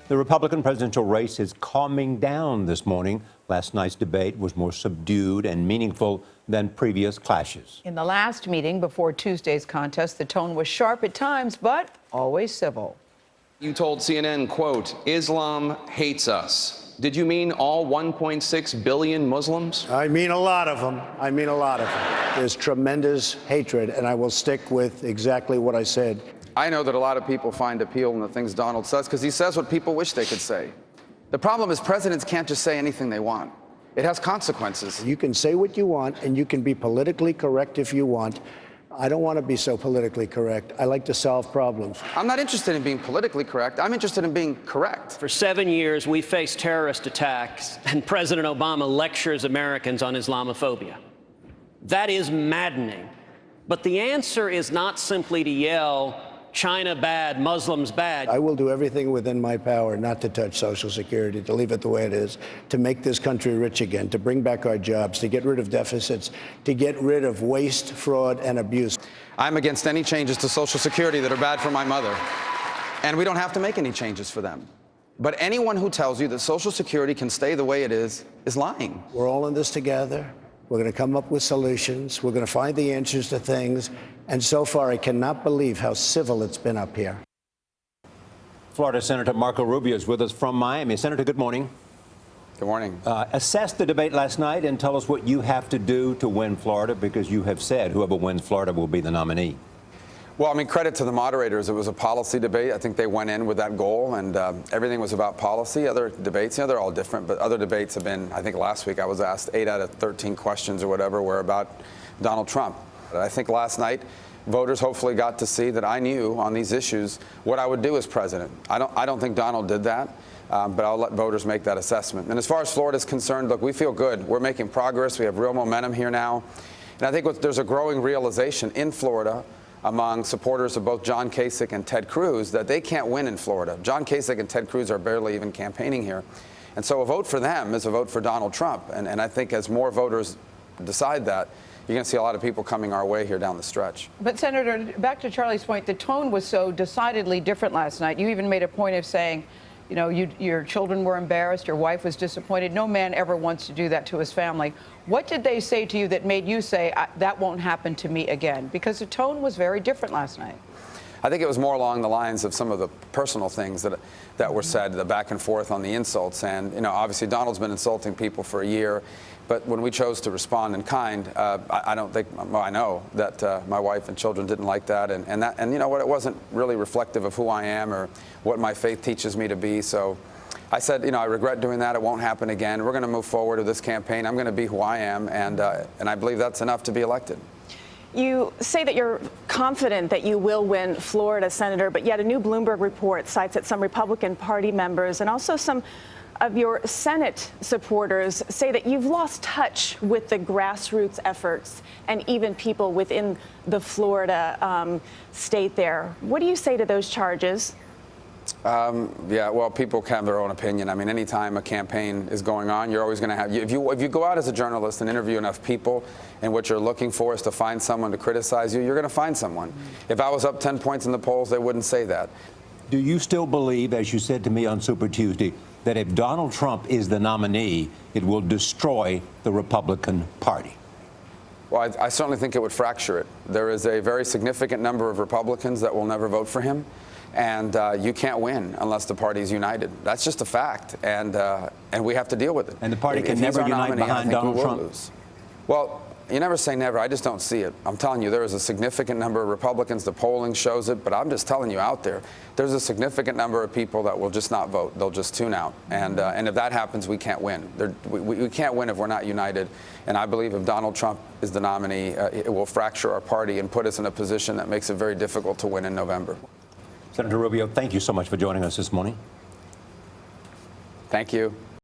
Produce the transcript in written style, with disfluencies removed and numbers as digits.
The Republican presidential race is calming down this morning. Last night's debate was more subdued and meaningful than previous clashes. In the last meeting before Tuesday's contest, the tone was sharp at times, but always civil. You told CNN, quote, "Islam hates us." Did you mean all 1.6 billion Muslims? I mean a lot of them. I mean a lot of them. There's tremendous hatred, and I will stick with exactly what I said. I know that a lot of people find appeal in the things Donald says because he says what people wish they could say. The problem is presidents can't just say anything they want. It has consequences. You can say what you want, and you can be politically correct if you want. I don't want to be so politically correct. I like to solve problems. I'm not interested in being politically correct. I'm interested in being correct. For 7 years, we faced terrorist attacks, and President Obama lectures Americans on Islamophobia. That is maddening. But the answer is not simply to yell, China bad, Muslims bad. I will do everything within my power not to touch Social Security, to leave it the way it is, to make this country rich again, to bring back our jobs, to get rid of deficits, to get rid of waste, fraud, and abuse. I'm against any changes to Social Security that are bad for my mother. And we don't have to make any changes for them. But anyone who tells you that Social Security can stay the way it is lying. We're all in this together. We're going to come up with solutions. We're going to find the answers to things. And so far, I cannot believe how civil it's been up here. Florida Senator Marco Rubio is with us from Miami. Senator, good morning. Good morning. Assess the debate last night and tell us what you have to do to win Florida, because you have said whoever wins Florida will be the nominee. Well, I mean, credit to the moderators. It was a policy debate. I think they went in with that goal, and everything was about policy. Other debates, they're all different, but other debates have been, I think last week I was asked 8 out of 13 questions or whatever were about Donald Trump. I think last night voters hopefully got to see that I knew on these issues what I would do as president. I don't think Donald did that, but I'll let voters make that assessment. And as far as Florida is concerned, look, we feel good. We're making progress. We have real momentum here now. And I think there's a growing realization in Florida among supporters of both John Kasich and Ted Cruz that they can't win in Florida. John Kasich and Ted Cruz are barely even campaigning here. And so a vote for them is a vote for Donald Trump. And I think as more voters decide that, you're going to see a lot of people coming our way here down the stretch. But, Senator, back to Charlie's point, the tone was so decidedly different last night. You even made a point of saying, you know, your children were embarrassed, your wife was disappointed. No man ever wants to do that to his family. What did they say to you that made you say, that won't happen to me again? Because the tone was very different last night. I think it was more along the lines of some of the personal things that were said, the back and forth on the insults. And, you know, obviously Donald's been insulting people for a year. But when we chose to respond in kind, I don't think, well, I know that my wife and children didn't like that. And you know what, it wasn't really reflective of who I am or what my faith teaches me to be. So I said, you know, I regret doing that. It won't happen again. We're going to move forward with this campaign. I'm going to be who I am. And I believe that's enough to be elected. You say that you're confident that you will win Florida, Senator, but yet a new Bloomberg report cites that some Republican Party members and also some of your Senate supporters say that you've lost touch with the grassroots efforts and even people within the Florida state there. What do you say to those charges? Yeah, well, people have their own opinion. I mean, anytime a campaign is going on, you're always going to have, if you go out as a journalist and interview enough people and what you're looking for is to find someone to criticize you, you're going to find someone. If I was up 10 points in the polls, they wouldn't say that. Do you still believe, as you said to me on Super Tuesday, that if Donald Trump is the nominee, it will destroy the Republican Party? Well, I certainly think it would fracture it. There is a very significant number of Republicans that will never vote for him. And you can't win unless the party is united. That's just a fact, and we have to deal with it. And the party can never unite behind Donald Trump? Lose. Well, you never say never. I just don't see it. I'm telling you, there is a significant number of Republicans. The polling shows it, but I'm just telling you out there, there's a significant number of people that will just not vote. They'll just tune out. And if that happens, we can't win. We can't win if we're not united. And I believe if Donald Trump is the nominee, it will fracture our party and put us in a position that makes it very difficult to win in November. Senator Rubio, thank you so much for joining us this morning. Thank you.